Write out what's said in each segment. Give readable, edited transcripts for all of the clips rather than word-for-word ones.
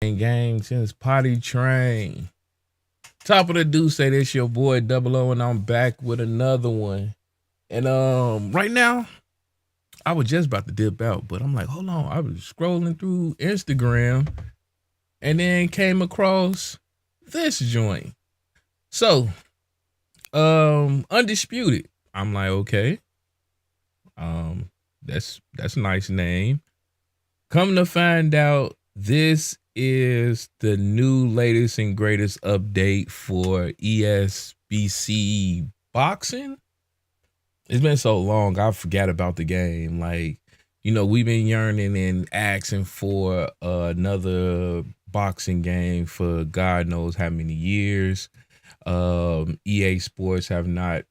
Gang since Potty Train. Top of the do say this your boy Double O, and I'm back with another one. And right now, I was just about to dip out, but I'm like, hold on. I was scrolling through Instagram and then came across this joint. So, Undisputed. I'm like, okay. That's a nice name. Come to find out, this is the new latest and greatest update for ESBC boxing. It's been so long, I forgot about the game. Like, you know, we've been yearning and asking for another boxing game for God knows how many years. EA Sports have not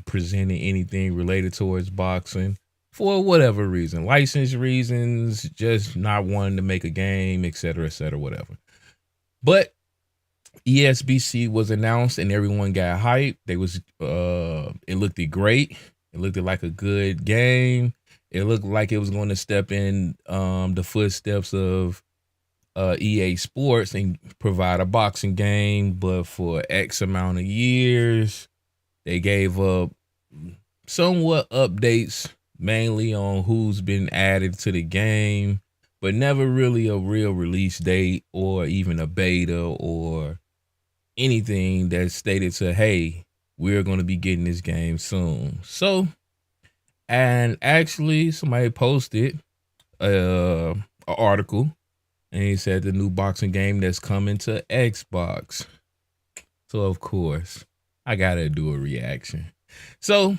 presented anything related towards boxing for whatever reason, license reasons, just not wanting to make a game, etc., whatever. But ESBC was announced and everyone got hyped. It looked great. It looked like a good game. It looked like it was going to step in the footsteps of EA Sports and provide a boxing game, but for X amount of years, they gave up somewhat updates, mainly on who's been added to the game, but never really a real release date or even a beta or anything that stated to, hey, we're going to be getting this game soon. So, and actually somebody posted an article and he said the new boxing game that's coming to Xbox. So of course I gotta do a reaction. So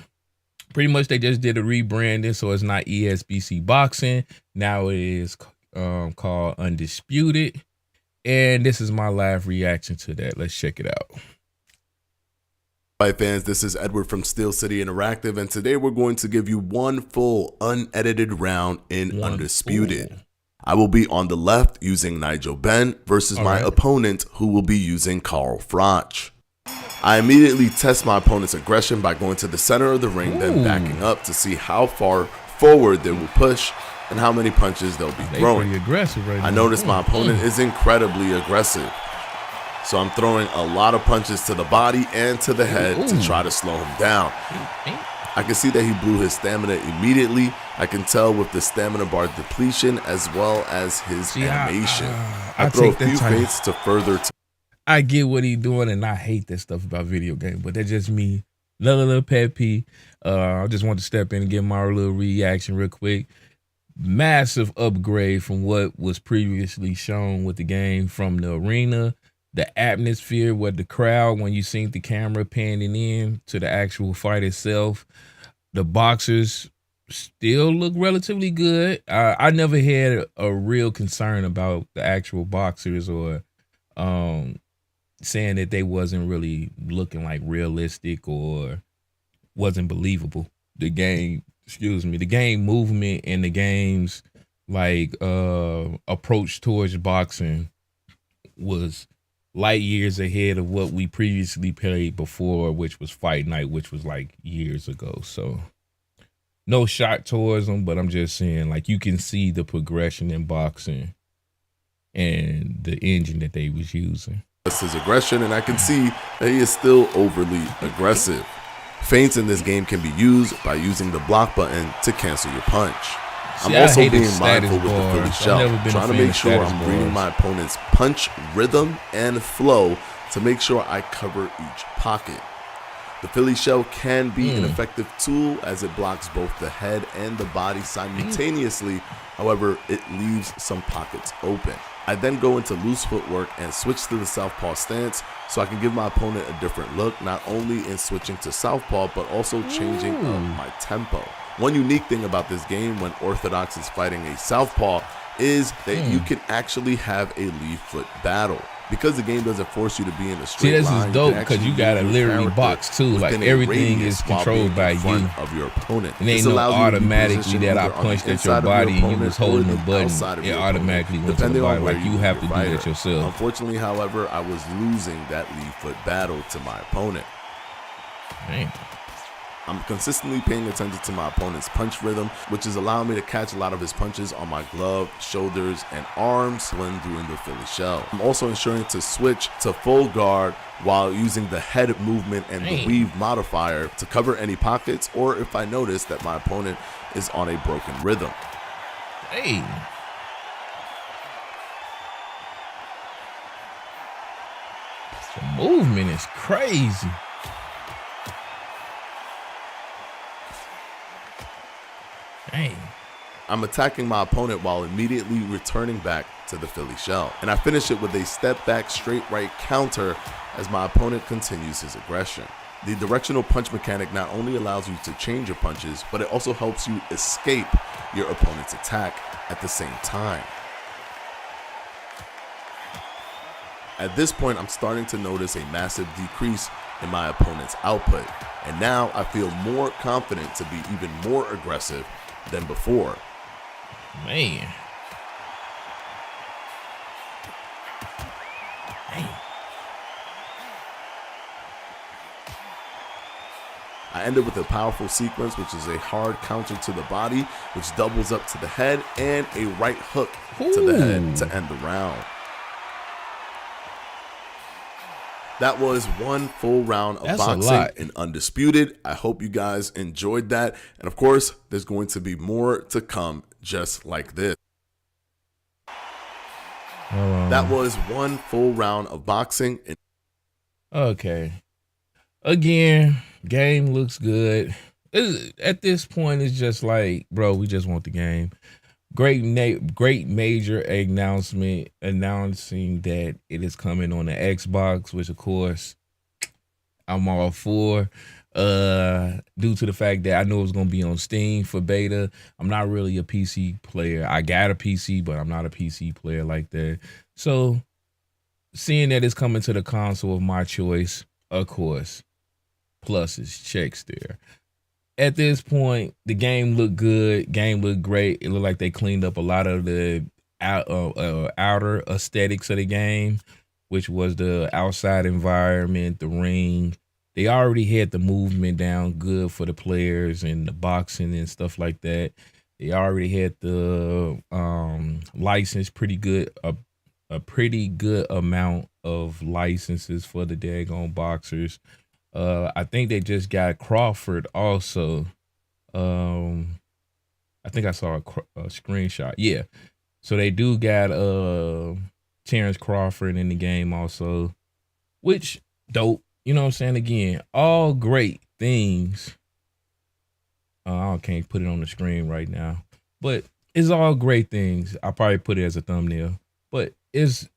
pretty much they just did a rebranding, so it's not ESBC Boxing. Now it is called Undisputed. And this is my live reaction to that. Let's check it out. Hi fans, this is Edward from Steel City Interactive, and today we're going to give you one full unedited round in Undisputed. I will be on the left using Nigel Benn versus my opponent, who will be using Carl Froch. I immediately test my opponent's aggression by going to the center of the ring, then backing up to see how far forward they will push and how many punches they'll be throwing. I notice my opponent is incredibly aggressive, so I'm throwing a lot of punches to the body and to the head to try to slow him down. I can see that he blew his stamina immediately. I can tell with the stamina bar depletion as well as his animation. I throw a few feints to further. I get what he's doing, and I hate that stuff about video games, but that's just me. Little pet peeve. I just want to step in and give my little reaction real quick. Massive upgrade from what was previously shown with the game, from the arena, the atmosphere with the crowd when you seen the camera panning in to the actual fight itself. The boxers still look relatively good. I never had a real concern about the actual boxers or saying that they wasn't really looking like realistic or wasn't believable. The game, the game movement and the game's like approach towards boxing was light years ahead of what we previously played before, which was Fight Night, which was like years ago. So no shot towards them, but I'm just saying, like, you can see the progression in boxing and the engine that they was using. His aggression, and I can see that he is still overly aggressive. Feints in this game can be used by using the block button to cancel your punch. I'm also being mindful with the Philly shell, trying to make sure I'm reading my opponent's punch rhythm and flow to make sure I cover each pocket. The Philly shell can be an effective tool as it blocks both the head and the body simultaneously. However, it leaves some pockets open. I then go into loose footwork and switch to the southpaw stance so I can give my opponent a different look, not only in switching to southpaw, but also changing up my tempo. One unique thing about this game when Orthodox is fighting a southpaw is that you can actually have a lead foot battle. Because the game doesn't force you to be in a straight line. See, this is dope because you gotta literally box too. Like, everything is controlled by you of your opponent. And ain't no automatically that I punched at your body and you was holding the button. It automatically went to the body. Like, you have to do that yourself. Unfortunately, however, I was losing that lead foot battle to my opponent. Damn. I'm consistently paying attention to my opponent's punch rhythm, which is allowing me to catch a lot of his punches on my glove, shoulders, and arms when doing the Philly shell. I'm also ensuring to switch to full guard while using the head movement and the weave modifier to cover any pockets, or if I notice that my opponent is on a broken rhythm. Hey. The movement is crazy. Dang. I'm attacking my opponent while immediately returning back to the Philly shell. And I finish it with a step back straight right counter as my opponent continues his aggression. The directional punch mechanic not only allows you to change your punches, but it also helps you escape your opponent's attack at the same time. At this point, I'm starting to notice a massive decrease in my opponent's output, and now I feel more confident to be even more aggressive than before. Man. I ended with a powerful sequence, which is a hard counter to the body, which doubles up to the head, and a right hook to the head to end the round. That was one full round of boxing in Undisputed. I hope you guys enjoyed that. And of course, there's going to be more to come just like this. That was one full round of boxing. Okay. Again, game looks good. At this point, it's just like, bro, we just want the game. Great major announcement announcing that it is coming on the Xbox, which of course I'm all for. Due to the fact that I know it's gonna be on Steam for beta. I'm not really a PC player. I got a PC, but I'm not a PC player like that. So seeing that it's coming to the console of my choice, of course, pluses, checks there. At this point, the game looked good. Game looked great. It looked like they cleaned up a lot of the outer aesthetics of the game, which was the outside environment, the ring. They already had the movement down good for the players and the boxing and stuff like that. They already had the license pretty good, a pretty good amount of licenses for the daggone boxers. I think they just got Crawford also. I think I saw a screenshot. Yeah. So they do got Terrence Crawford in the game also, which dope. You know what I'm saying? Again, all great things. I can't put it on the screen right now, but it's all great things. I'll probably put it as a thumbnail, but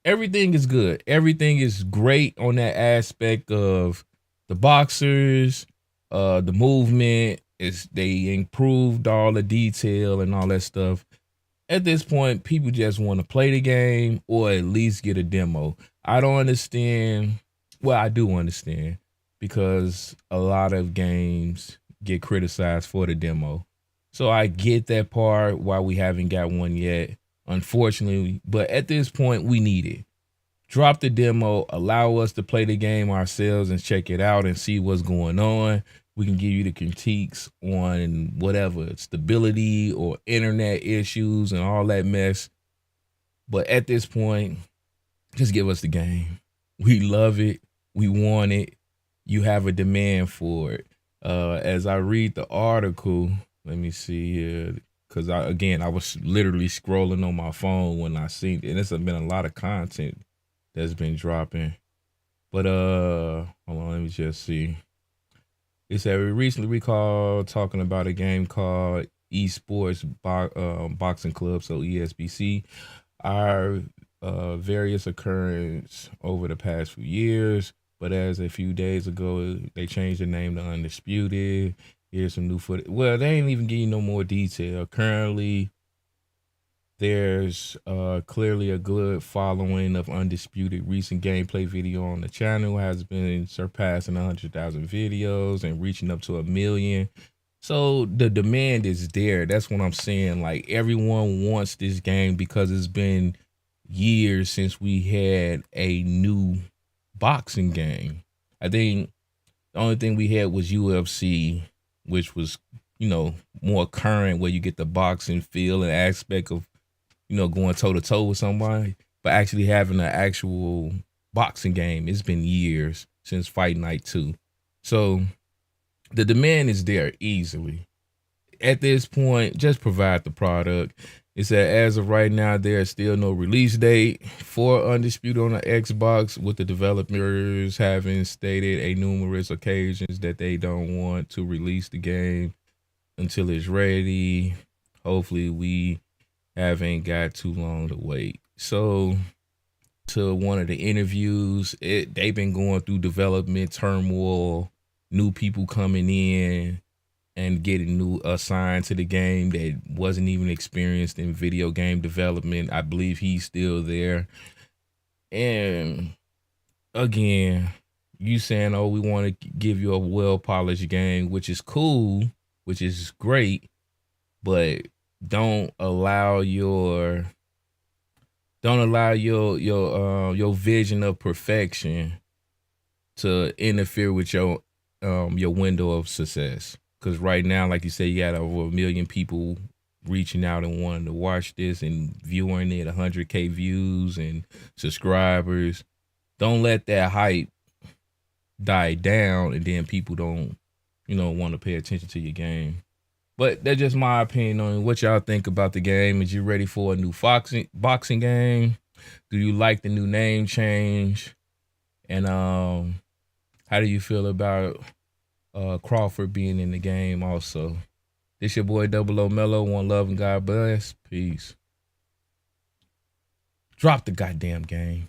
everything is good. Everything is great on that aspect of the boxers, the movement. They improved all the detail and all that stuff. At this point, people just want to play the game or at least get a demo. I don't understand. Well, I do understand, because a lot of games get criticized for the demo. So I get that part, why we haven't got one yet, unfortunately. But at this point, we need it. Drop the demo, allow us to play the game ourselves and check it out and see what's going on. We can give you the critiques on whatever, stability or internet issues and all that mess. But at this point, just give us the game. We love it. We want it. You have a demand for it. As I read the article, let me see here, because I was literally scrolling on my phone when I seen it, and it's been a lot of content that's been dropping. But hold on, let me just see. It said we recently recalled talking about a game called Esports Boxing Club, so ESBC. Our various occurrence over the past few years, but as a few days ago, they changed the name to Undisputed. Here's some new footage. Well, they ain't even give you no more detail. Currently, there's clearly a good following of Undisputed. Recent gameplay video on the channel has been surpassing 100,000 videos and reaching up to 1 million. So the demand is there. That's what I'm saying. Like, everyone wants this game because it's been years since we had a new boxing game. I think the only thing we had was UFC which was, more current, where you get the boxing feel and aspect of, going toe to toe with somebody, but actually having an actual boxing game. It's been years since Fight Night 2. So the demand is there easily. At this point, just provide the product. It said as of right now, there's still no release date for Undisputed on the Xbox, with the developers having stated a numerous occasions that they don't want to release the game until it's ready. Hopefully we haven't got too long to wait. So to one of the interviews, they've been going through development turmoil, new people coming in and getting new assigned to the game that wasn't even experienced in video game development. I believe he's still there. And again, you saying, oh, we want to give you a well-polished game, which is cool, which is great, but don't allow your vision of perfection to interfere with your window of success. Because right now, like you said, you got over 1 million people reaching out and wanting to watch this and viewing it, 100K views and subscribers. Don't let that hype die down, and then people don't, want to pay attention to your game. But that's just my opinion on what y'all think about the game. Is you ready for a new boxing game? Do you like the new name change? And how do you feel about Crawford being in the game also? This your boy O Melo. One love and God bless. Peace. Drop the goddamn game.